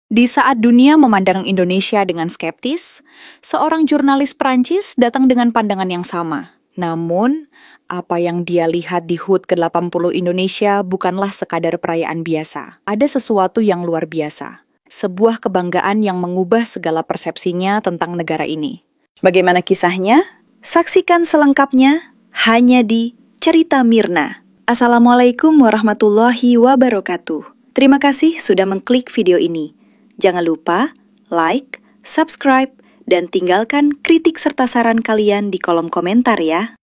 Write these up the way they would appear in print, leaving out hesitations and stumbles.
Di saat dunia memandang Indonesia dengan skeptis, seorang jurnalis Prancis datang dengan pandangan yang sama. Namun, apa yang dia lihat di HUT ke-80 Indonesia bukanlah sekadar perayaan biasa. Ada sesuatu yang luar biasa. Sebuah kebanggaan yang mengubah segala persepsinya tentang negara ini. Bagaimana kisahnya? Saksikan selengkapnya hanya di Cerita Mirna. Assalamualaikum warahmatullahi wabarakatuh. Terima kasih sudah mengklik video ini. Jangan lupa like, subscribe, dan tinggalkan kritik serta saran kalian di kolom komentar ya.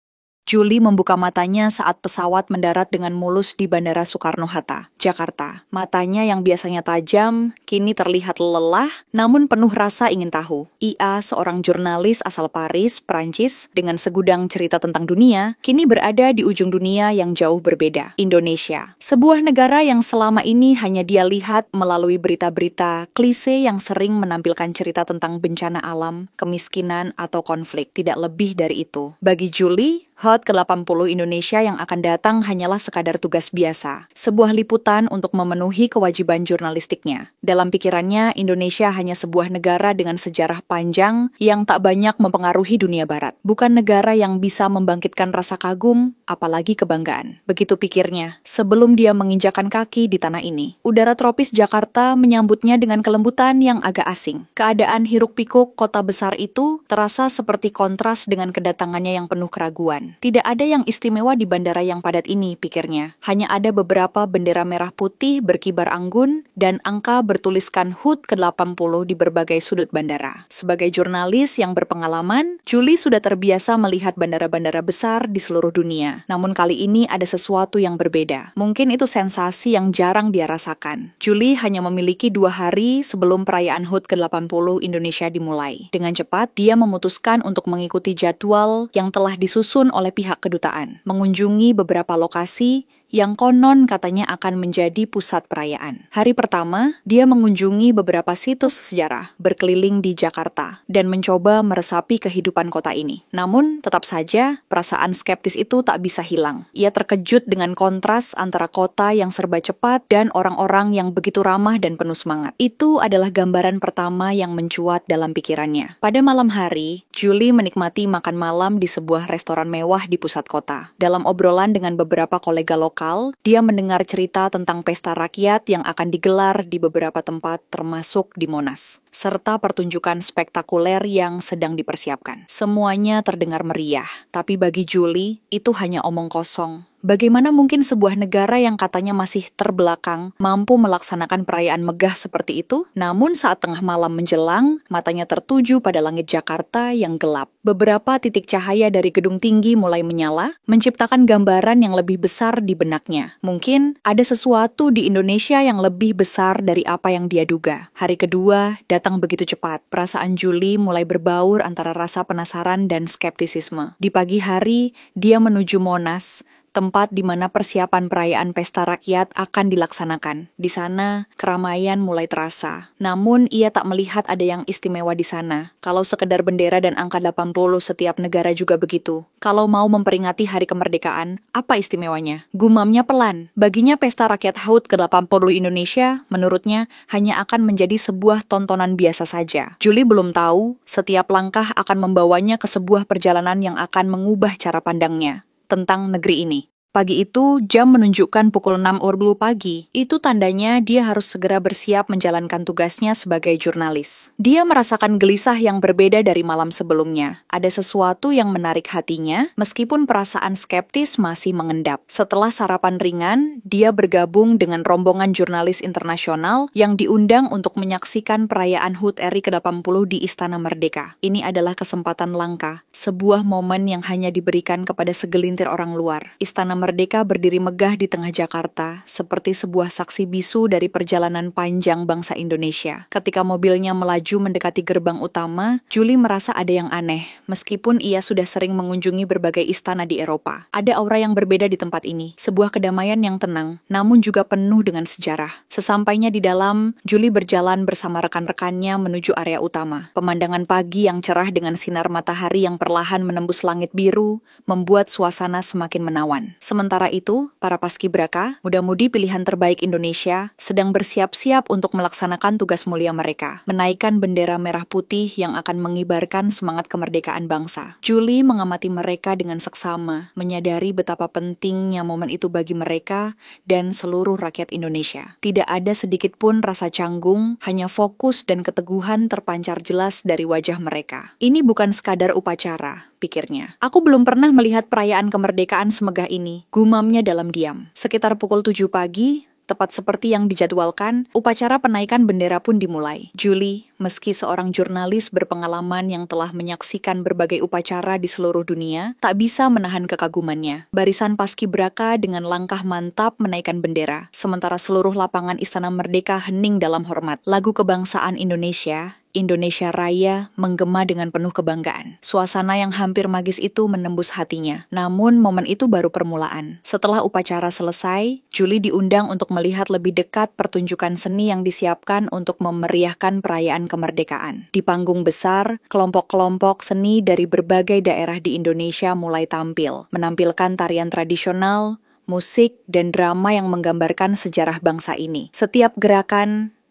Juli membuka matanya saat pesawat mendarat dengan mulus di Bandara Soekarno-Hatta, Jakarta. Matanya yang biasanya tajam, kini terlihat lelah, namun penuh rasa ingin tahu. Ia, seorang jurnalis asal Paris, Prancis, dengan segudang cerita tentang dunia, kini berada di ujung dunia yang jauh berbeda, Indonesia. Sebuah negara yang selama ini hanya dia lihat melalui berita-berita klise yang sering menampilkan cerita tentang bencana alam, kemiskinan, atau konflik. Tidak lebih dari itu. Bagi Juli, HUT ke-80 Indonesia yang akan datang hanyalah sekadar tugas biasa, sebuah liputan untuk memenuhi kewajiban jurnalistiknya. Dalam pikirannya, Indonesia hanya sebuah negara dengan sejarah panjang yang tak banyak mempengaruhi dunia barat. Bukan negara yang bisa membangkitkan rasa kagum, apalagi kebanggaan. Begitu pikirnya, sebelum dia menginjakan kaki di tanah ini. Udara tropis Jakarta menyambutnya dengan kelembutan yang agak asing. Keadaan hiruk-pikuk kota besar itu terasa seperti kontras dengan kedatangannya yang penuh keraguan. Tidak ada yang istimewa di bandara yang padat ini, pikirnya. Hanya ada beberapa bendera merah putih berkibar anggun dan angka bertuliskan HUT ke-80 di berbagai sudut bandara. Sebagai jurnalis yang berpengalaman, Juli sudah terbiasa melihat bandara-bandara besar di seluruh dunia. Namun kali ini ada sesuatu yang berbeda. Mungkin itu sensasi yang jarang dia rasakan. Juli hanya memiliki 2 hari sebelum perayaan HUT ke-80 Indonesia dimulai. Dengan cepat, dia memutuskan untuk mengikuti jadwal yang telah disusun oleh pihak kedutaan, mengunjungi beberapa lokasi yang konon katanya akan menjadi pusat perayaan. Hari pertama, dia mengunjungi beberapa situs sejarah, berkeliling di Jakarta, dan mencoba meresapi kehidupan kota ini. Namun, tetap saja, perasaan skeptis itu tak bisa hilang. Ia terkejut dengan kontras antara kota yang serba cepat dan orang-orang yang begitu ramah dan penuh semangat. Itu adalah gambaran pertama yang mencuat dalam pikirannya. Pada malam hari, Juli menikmati makan malam di sebuah restoran mewah di pusat kota. Dalam obrolan dengan beberapa kolega lokal, dia mendengar cerita tentang pesta rakyat yang akan digelar di beberapa tempat termasuk di Monas, serta pertunjukan spektakuler yang sedang dipersiapkan. Semuanya terdengar meriah, tapi bagi Juli, itu hanya omong kosong. Bagaimana mungkin sebuah negara yang katanya masih terbelakang mampu melaksanakan perayaan megah seperti itu? Namun saat tengah malam menjelang, matanya tertuju pada langit Jakarta yang gelap. Beberapa titik cahaya dari gedung tinggi mulai menyala, menciptakan gambaran yang lebih besar di benaknya. Mungkin ada sesuatu di Indonesia yang lebih besar dari apa yang dia duga. Hari kedua datang begitu cepat. Perasaan Juli mulai berbaur antara rasa penasaran dan skeptisisme. Di pagi hari, dia menuju Monas, tempat di mana persiapan perayaan pesta rakyat akan dilaksanakan. Di sana, keramaian mulai terasa. Namun, ia tak melihat ada yang istimewa di sana. Kalau sekedar bendera dan angka 80 setiap negara juga begitu. Kalau mau memperingati hari kemerdekaan, apa istimewanya? Gumamnya pelan. Baginya pesta rakyat HUT ke-80 Indonesia, menurutnya, hanya akan menjadi sebuah tontonan biasa saja. Juli belum tahu, setiap langkah akan membawanya ke sebuah perjalanan yang akan mengubah cara pandangnya tentang negeri ini. Pagi itu, jam menunjukkan pukul 6.20 pagi. Itu tandanya dia harus segera bersiap menjalankan tugasnya sebagai jurnalis. Dia merasakan gelisah yang berbeda dari malam sebelumnya. Ada sesuatu yang menarik hatinya, meskipun perasaan skeptis masih mengendap. Setelah sarapan ringan, dia bergabung dengan rombongan jurnalis internasional yang diundang untuk menyaksikan perayaan HUT RI ke-80 di Istana Merdeka. Ini adalah kesempatan langka, sebuah momen yang hanya diberikan kepada segelintir orang luar. Istana Merdeka berdiri megah di tengah Jakarta, seperti sebuah saksi bisu dari perjalanan panjang bangsa Indonesia. Ketika mobilnya melaju mendekati gerbang utama, Juli merasa ada yang aneh, meskipun ia sudah sering mengunjungi berbagai istana di Eropa. Ada aura yang berbeda di tempat ini, sebuah kedamaian yang tenang, namun juga penuh dengan sejarah. Sesampainya di dalam, Juli berjalan bersama rekan-rekannya menuju area utama. Pemandangan pagi yang cerah dengan sinar matahari yang perlahan menembus langit biru, membuat suasana semakin menawan. Sementara itu, para paskibraka, muda-mudi pilihan terbaik Indonesia, sedang bersiap-siap untuk melaksanakan tugas mulia mereka, menaikkan bendera merah putih yang akan mengibarkan semangat kemerdekaan bangsa. Julie mengamati mereka dengan seksama, menyadari betapa pentingnya momen itu bagi mereka dan seluruh rakyat Indonesia. Tidak ada sedikit pun rasa canggung, hanya fokus dan keteguhan terpancar jelas dari wajah mereka. Ini bukan sekadar upacara, pikirnya. Aku belum pernah melihat perayaan kemerdekaan semegah ini, gumamnya dalam diam. Sekitar pukul 7 pagi, tepat seperti yang dijadwalkan, upacara penaikan bendera pun dimulai. Julie, meski seorang jurnalis berpengalaman yang telah menyaksikan berbagai upacara di seluruh dunia, tak bisa menahan kekagumannya. Barisan paskibraka dengan langkah mantap menaikkan bendera, sementara seluruh lapangan Istana Merdeka hening dalam hormat. Lagu kebangsaan Indonesia, Indonesia Raya, menggema dengan penuh kebanggaan. Suasana yang hampir magis itu menembus hatinya. Namun momen itu baru permulaan. Setelah upacara selesai, Julie diundang untuk melihat lebih dekat pertunjukan seni yang disiapkan untuk memeriahkan perayaan kemerdekaan. Di panggung besar, kelompok-kelompok seni dari berbagai daerah di Indonesia mulai tampil, menampilkan tarian tradisional, musik, dan drama yang menggambarkan sejarah bangsa ini.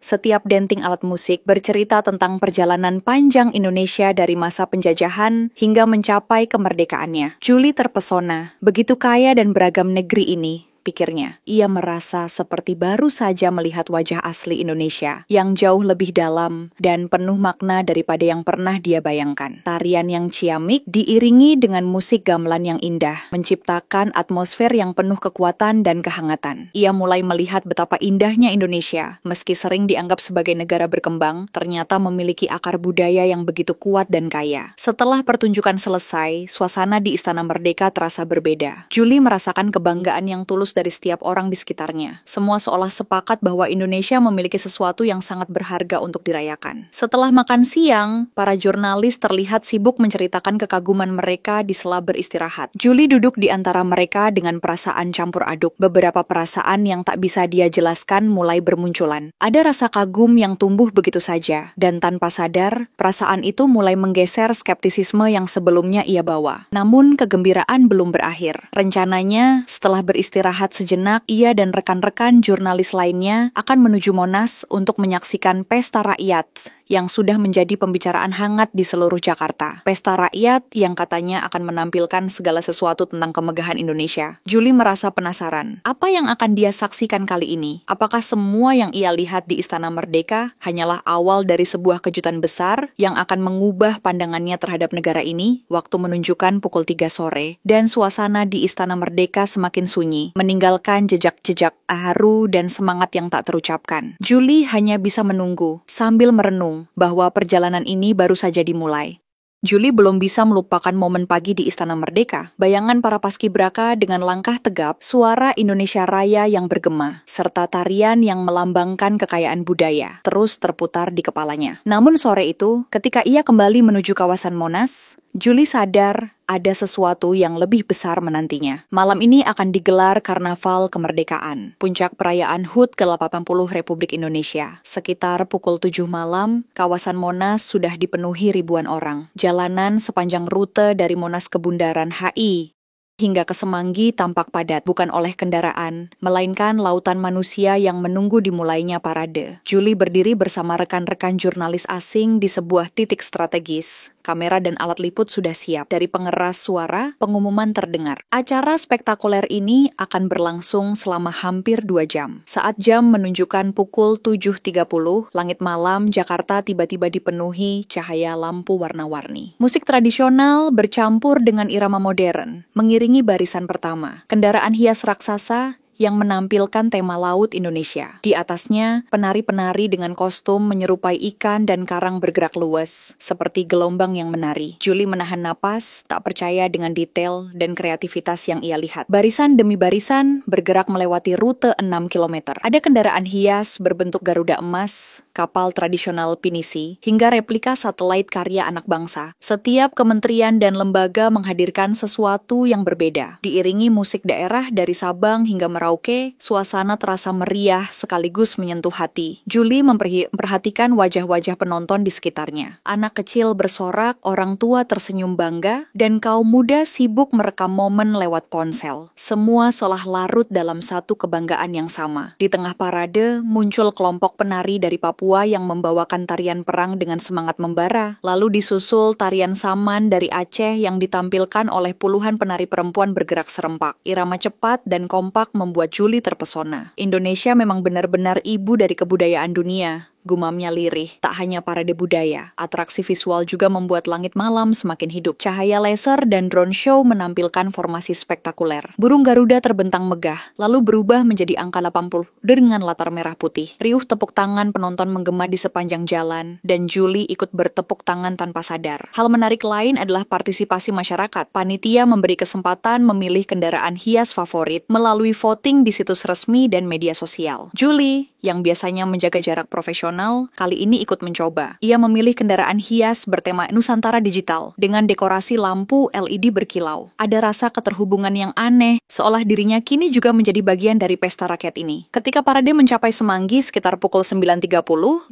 Setiap denting alat musik bercerita tentang perjalanan panjang Indonesia dari masa penjajahan hingga mencapai kemerdekaannya. Julie terpesona, begitu kaya dan beragam negeri ini, pikirnya. Ia merasa seperti baru saja melihat wajah asli Indonesia yang jauh lebih dalam dan penuh makna daripada yang pernah dia bayangkan. Tarian yang ciamik diiringi dengan musik gamelan yang indah, menciptakan atmosfer yang penuh kekuatan dan kehangatan. Ia mulai melihat betapa indahnya Indonesia, meski sering dianggap sebagai negara berkembang, ternyata memiliki akar budaya yang begitu kuat dan kaya. Setelah pertunjukan selesai, suasana di Istana Merdeka terasa berbeda. Julie merasakan kebanggaan yang tulus dari setiap orang di sekitarnya. Semua seolah sepakat bahwa Indonesia memiliki sesuatu yang sangat berharga untuk dirayakan. Setelah makan siang, para jurnalis terlihat sibuk menceritakan kekaguman mereka di sela beristirahat. Julie duduk di antara mereka dengan perasaan campur aduk. Beberapa perasaan yang tak bisa dia jelaskan mulai bermunculan. Ada rasa kagum yang tumbuh begitu saja, dan tanpa sadar, perasaan itu mulai menggeser skeptisisme yang sebelumnya ia bawa. Namun, kegembiraan belum berakhir. Rencananya, setelah beristirahat sejenak, ia dan rekan-rekan jurnalis lainnya akan menuju Monas untuk menyaksikan pesta rakyat yang sudah menjadi pembicaraan hangat di seluruh Jakarta. Pesta rakyat yang katanya akan menampilkan segala sesuatu tentang kemegahan Indonesia. Julie merasa penasaran, apa yang akan dia saksikan kali ini? Apakah semua yang ia lihat di Istana Merdeka hanyalah awal dari sebuah kejutan besar yang akan mengubah pandangannya terhadap negara ini? Waktu menunjukkan pukul 3 sore, dan suasana di Istana Merdeka semakin sunyi, meninggalkan jejak-jejak haru dan semangat yang tak terucapkan. Julie hanya bisa menunggu, sambil merenung bahwa perjalanan ini baru saja dimulai. Julie belum bisa melupakan momen pagi di Istana Merdeka. Bayangan para paskibraka dengan langkah tegap, suara Indonesia Raya yang bergema, serta tarian yang melambangkan kekayaan budaya, terus terputar di kepalanya. Namun sore itu, ketika ia kembali menuju kawasan Monas, Julie sadar ada sesuatu yang lebih besar menantinya. Malam ini akan digelar Karnaval Kemerdekaan, puncak perayaan HUT ke-80 Republik Indonesia. Sekitar pukul 7 malam, kawasan Monas sudah dipenuhi ribuan orang. Jalanan sepanjang rute dari Monas ke Bundaran HI hingga ke Semanggi tampak padat, bukan oleh kendaraan, melainkan lautan manusia yang menunggu dimulainya parade. Julie berdiri bersama rekan-rekan jurnalis asing di sebuah titik strategis. Kamera dan alat liput sudah siap. Dari pengeras suara, pengumuman terdengar. Acara spektakuler ini akan berlangsung selama hampir 2 jam. Saat jam menunjukkan pukul 7.30, langit malam Jakarta tiba-tiba dipenuhi cahaya lampu warna-warni. Musik tradisional bercampur dengan irama modern, mengiringi barisan pertama. Kendaraan hias raksasa yang menampilkan tema laut Indonesia. Di atasnya, penari-penari dengan kostum menyerupai ikan dan karang bergerak luas, seperti gelombang yang menari. Julie menahan napas, tak percaya dengan detail dan kreativitas yang ia lihat. Barisan demi barisan bergerak melewati rute 6 km. Ada kendaraan hias berbentuk Garuda emas, kapal tradisional pinisi, hingga replika satelit karya anak bangsa. Setiap kementerian dan lembaga menghadirkan sesuatu yang berbeda, diiringi musik daerah dari Sabang hingga Merauke. Merauke, suasana terasa meriah sekaligus menyentuh hati. Julie memperhatikan wajah-wajah penonton di sekitarnya. Anak kecil bersorak, orang tua tersenyum bangga, dan kaum muda sibuk merekam momen lewat ponsel. Semua seolah larut dalam satu kebanggaan yang sama. Di tengah parade, muncul kelompok penari dari Papua yang membawakan tarian perang dengan semangat membara. Lalu disusul tarian saman dari Aceh yang ditampilkan oleh puluhan penari perempuan bergerak serempak. Irama cepat dan kompak membuat Julie terpesona. Indonesia memang benar-benar ibu dari kebudayaan dunia, gumamnya lirih. Tak hanya parade budaya, atraksi visual juga membuat langit malam semakin hidup. Cahaya laser dan drone show menampilkan formasi spektakuler. Burung Garuda terbentang megah, lalu berubah menjadi angka 80 dengan latar merah putih. Riuh tepuk tangan penonton menggema di sepanjang jalan, dan Julie ikut bertepuk tangan tanpa sadar. Hal menarik lain adalah partisipasi masyarakat. Panitia memberi kesempatan memilih kendaraan hias favorit melalui voting di situs resmi dan media sosial. Julie, yang biasanya menjaga jarak profesional, kali ini ikut mencoba. Ia memilih kendaraan hias bertema Nusantara Digital dengan dekorasi lampu LED berkilau. Ada rasa keterhubungan yang aneh, seolah dirinya kini juga menjadi bagian dari pesta rakyat ini. Ketika parade mencapai Semanggi sekitar pukul 9.30,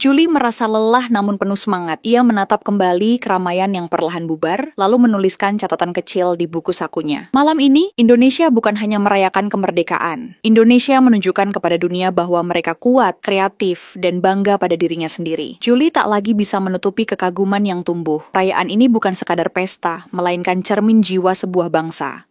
Julie merasa lelah namun penuh semangat. Ia menatap kembali keramaian yang perlahan bubar, lalu menuliskan catatan kecil di buku sakunya. Malam ini, Indonesia bukan hanya merayakan kemerdekaan. Indonesia menunjukkan kepada dunia bahwa mereka kuat, kreatif, dan bangga pada dirinya sendiri. Julie tak lagi bisa menutupi kekaguman yang tumbuh. Perayaan ini bukan sekadar pesta, melainkan cermin jiwa sebuah bangsa.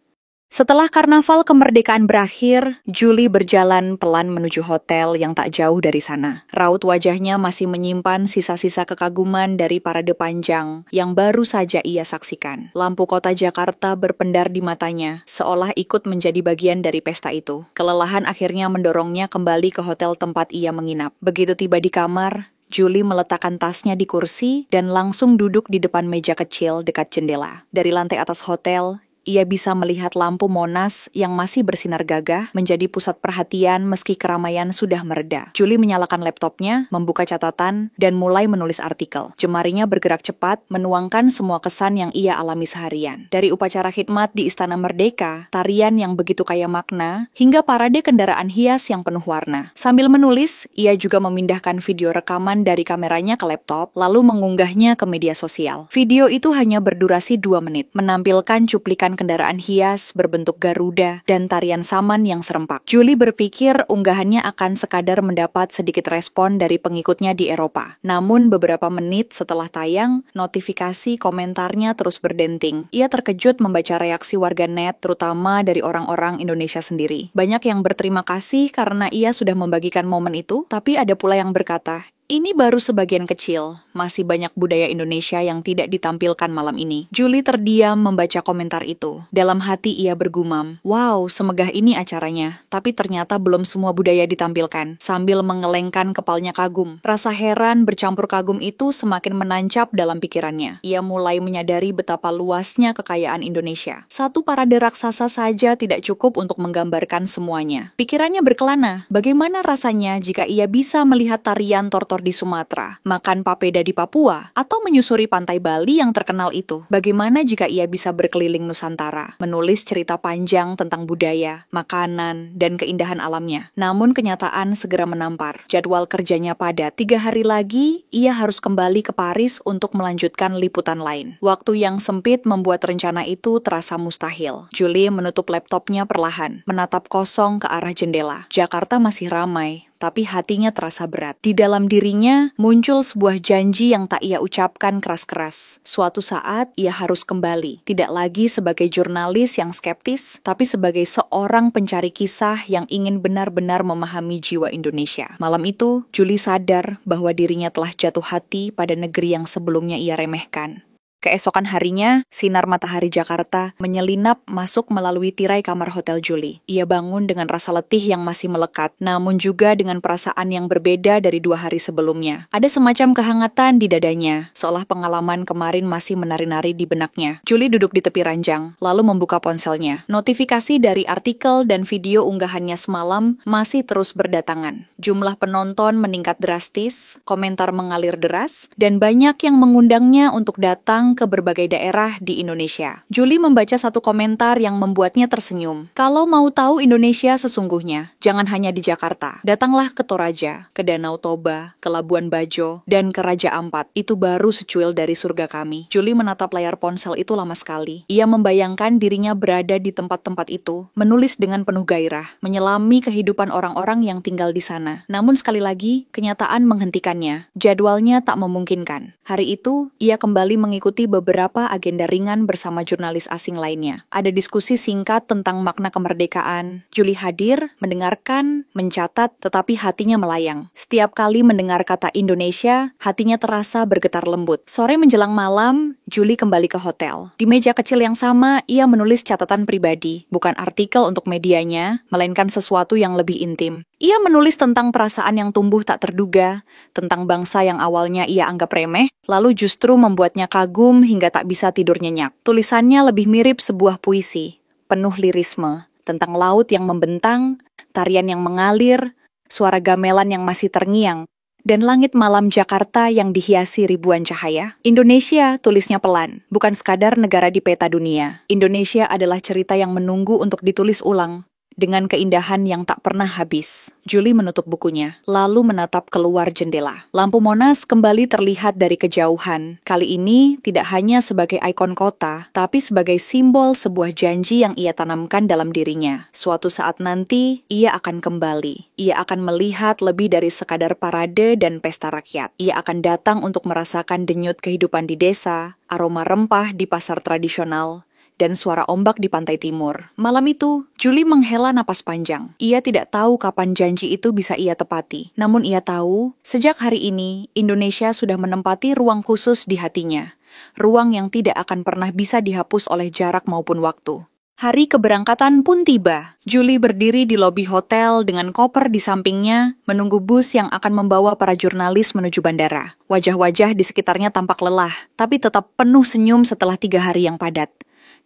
Setelah karnaval kemerdekaan berakhir, Julie berjalan pelan menuju hotel yang tak jauh dari sana. Raut wajahnya masih menyimpan sisa-sisa kekaguman dari parade panjang yang baru saja ia saksikan. Lampu kota Jakarta berpendar di matanya, seolah ikut menjadi bagian dari pesta itu. Kelelahan akhirnya mendorongnya kembali ke hotel tempat ia menginap. Begitu tiba di kamar, Julie meletakkan tasnya di kursi dan langsung duduk di depan meja kecil dekat jendela. Dari lantai atas hotel, ia bisa melihat lampu Monas yang masih bersinar gagah menjadi pusat perhatian meski keramaian sudah mereda. Julie menyalakan laptopnya, membuka catatan, dan mulai menulis artikel. Jemarinya bergerak cepat, menuangkan semua kesan yang ia alami seharian. Dari upacara khidmat di Istana Merdeka, tarian yang begitu kaya makna, hingga parade kendaraan hias yang penuh warna. Sambil menulis, ia juga memindahkan video rekaman dari kameranya ke laptop, lalu mengunggahnya ke media sosial. Video itu hanya berdurasi 2 menit, menampilkan cuplikan kendaraan hias berbentuk Garuda dan tarian saman yang serempak. Julie berpikir unggahannya akan sekadar mendapat sedikit respon dari pengikutnya di Eropa. Namun beberapa menit setelah tayang, notifikasi komentarnya terus berdenting. Ia terkejut membaca reaksi warganet, terutama dari orang-orang Indonesia sendiri. Banyak yang berterima kasih karena ia sudah membagikan momen itu, tapi ada pula yang berkata, "Ini baru sebagian kecil, masih banyak budaya Indonesia yang tidak ditampilkan malam ini." Julie terdiam membaca komentar itu. Dalam hati ia bergumam, "Wow, semegah ini acaranya, tapi ternyata belum semua budaya ditampilkan." Sambil mengelengkan kepalanya kagum. Rasa heran bercampur kagum itu semakin menancap dalam pikirannya. Ia mulai menyadari betapa luasnya kekayaan Indonesia. Satu parade raksasa saja tidak cukup untuk menggambarkan semuanya. Pikirannya berkelana, bagaimana rasanya jika ia bisa melihat tarian tortor di Sumatera, makan papeda di Papua, atau menyusuri pantai Bali yang terkenal itu. Bagaimana jika ia bisa berkeliling Nusantara, menulis cerita panjang tentang budaya, makanan, dan keindahan alamnya. Namun kenyataan segera menampar. Jadwal kerjanya padat. 3 hari lagi, ia harus kembali ke Paris untuk melanjutkan liputan lain. Waktu yang sempit membuat rencana itu terasa mustahil. Julie menutup laptopnya perlahan, menatap kosong ke arah jendela. Jakarta masih ramai, tapi hatinya terasa berat. Di dalam dirinya muncul sebuah janji yang tak ia ucapkan keras-keras. Suatu saat ia harus kembali, tidak lagi sebagai jurnalis yang skeptis, tapi sebagai seorang pencari kisah yang ingin benar-benar memahami jiwa Indonesia. Malam itu, Julie sadar bahwa dirinya telah jatuh hati pada negeri yang sebelumnya ia remehkan. Keesokan harinya, sinar matahari Jakarta menyelinap masuk melalui tirai kamar hotel Julie. Ia bangun dengan rasa letih yang masih melekat, namun juga dengan perasaan yang berbeda dari 2 hari sebelumnya. Ada semacam kehangatan di dadanya, seolah pengalaman kemarin masih menari-nari di benaknya. Julie duduk di tepi ranjang, lalu membuka ponselnya. Notifikasi dari artikel dan video unggahannya semalam masih terus berdatangan. Jumlah penonton meningkat drastis, komentar mengalir deras, dan banyak yang mengundangnya untuk datang datang ke berbagai daerah di Indonesia. Julie membaca satu komentar yang membuatnya tersenyum. Kalau mau tahu Indonesia sesungguhnya, jangan hanya di Jakarta. Datanglah ke Toraja, ke Danau Toba, ke Labuan Bajo, dan ke Raja Ampat. Itu baru secuil dari surga kami. Julie menatap layar ponsel itu lama sekali. Ia membayangkan dirinya berada di tempat-tempat itu, menulis dengan penuh gairah, menyelami kehidupan orang-orang yang tinggal di sana. Namun sekali lagi, kenyataan menghentikannya. Jadwalnya tak memungkinkan. Hari itu, ia kembali mengikuti beberapa agenda ringan bersama jurnalis asing lainnya. Ada diskusi singkat tentang makna kemerdekaan. Julie hadir, mendengarkan, mencatat, tetapi hatinya melayang. Setiap kali mendengar kata Indonesia, hatinya terasa bergetar lembut. Sore menjelang malam, Julie kembali ke hotel. Di meja kecil yang sama, ia menulis catatan pribadi, bukan artikel untuk medianya, melainkan sesuatu yang lebih intim. Ia menulis tentang perasaan yang tumbuh tak terduga, tentang bangsa yang awalnya ia anggap remeh, lalu justru membuatnya kagum hingga tak bisa tidur nyenyak. Tulisannya lebih mirip sebuah puisi, penuh lirisme, tentang laut yang membentang, tarian yang mengalir, suara gamelan yang masih terngiang, dan langit malam Jakarta yang dihiasi ribuan cahaya. Indonesia, tulisnya pelan, bukan sekadar negara di peta dunia. Indonesia adalah cerita yang menunggu untuk ditulis ulang, dengan keindahan yang tak pernah habis. Julie menutup bukunya, lalu menatap keluar jendela. Lampu Monas kembali terlihat dari kejauhan. Kali ini tidak hanya sebagai ikon kota, tapi sebagai simbol sebuah janji yang ia tanamkan dalam dirinya. Suatu saat nanti, ia akan kembali. Ia akan melihat lebih dari sekadar parade dan pesta rakyat. Ia akan datang untuk merasakan denyut kehidupan di desa, aroma rempah di pasar tradisional, dan suara ombak di pantai timur. Malam itu, Julie menghela napas panjang. Ia tidak tahu kapan janji itu bisa ia tepati. Namun ia tahu, sejak hari ini, Indonesia sudah menempati ruang khusus di hatinya. Ruang yang tidak akan pernah bisa dihapus oleh jarak maupun waktu. Hari keberangkatan pun tiba. Julie berdiri di lobi hotel dengan koper di sampingnya, menunggu bus yang akan membawa para jurnalis menuju bandara. Wajah-wajah di sekitarnya tampak lelah, tapi tetap penuh senyum setelah 3 hari yang padat.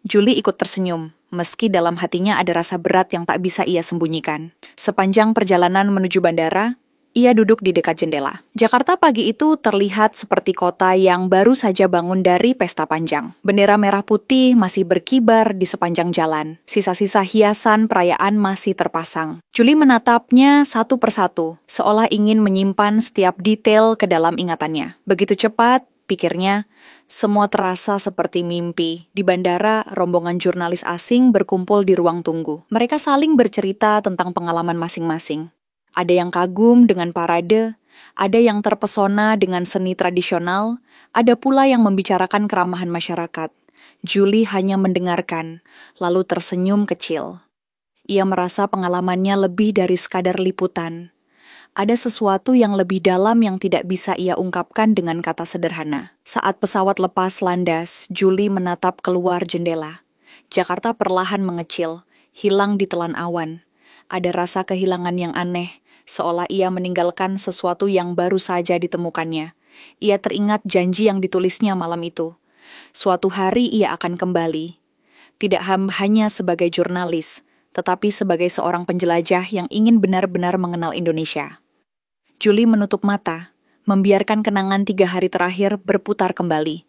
Julie ikut tersenyum, meski dalam hatinya ada rasa berat yang tak bisa ia sembunyikan. Sepanjang perjalanan menuju bandara, ia duduk di dekat jendela. Jakarta pagi itu terlihat seperti kota yang baru saja bangun dari pesta panjang. Bendera merah putih masih berkibar di sepanjang jalan. Sisa-sisa hiasan perayaan masih terpasang. Julie menatapnya satu persatu, seolah ingin menyimpan setiap detail ke dalam ingatannya. Begitu cepat, pikirnya, semua terasa seperti mimpi. Di bandara, rombongan jurnalis asing berkumpul di ruang tunggu. Mereka saling bercerita tentang pengalaman masing-masing. Ada yang kagum dengan parade, ada yang terpesona dengan seni tradisional, ada pula yang membicarakan keramahan masyarakat. Julie hanya mendengarkan, lalu tersenyum kecil. Ia merasa pengalamannya lebih dari sekadar liputan. Ada sesuatu yang lebih dalam yang tidak bisa ia ungkapkan dengan kata sederhana. Saat pesawat lepas landas, Julie menatap keluar jendela. Jakarta perlahan mengecil, hilang ditelan awan. Ada rasa kehilangan yang aneh, seolah ia meninggalkan sesuatu yang baru saja ditemukannya. Ia teringat janji yang ditulisnya malam itu. Suatu hari ia akan kembali. Tidak hanya sebagai jurnalis, tetapi sebagai seorang penjelajah yang ingin benar-benar mengenal Indonesia. Julie menutup mata, membiarkan kenangan 3 hari terakhir berputar kembali.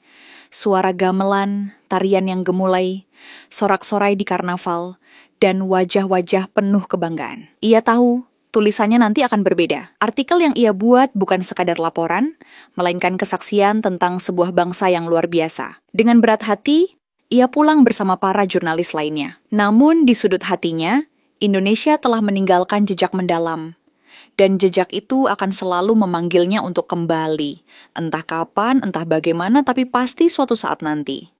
Suara gamelan, tarian yang gemulai, sorak-sorai di karnaval, dan wajah-wajah penuh kebanggaan. Ia tahu, tulisannya nanti akan berbeda. Artikel yang ia buat bukan sekadar laporan, melainkan kesaksian tentang sebuah bangsa yang luar biasa. Dengan berat hati, ia pulang bersama para jurnalis lainnya. Namun di sudut hatinya, Indonesia telah meninggalkan jejak mendalam. Dan jejak itu akan selalu memanggilnya untuk kembali. Entah kapan, entah bagaimana, tapi pasti suatu saat nanti.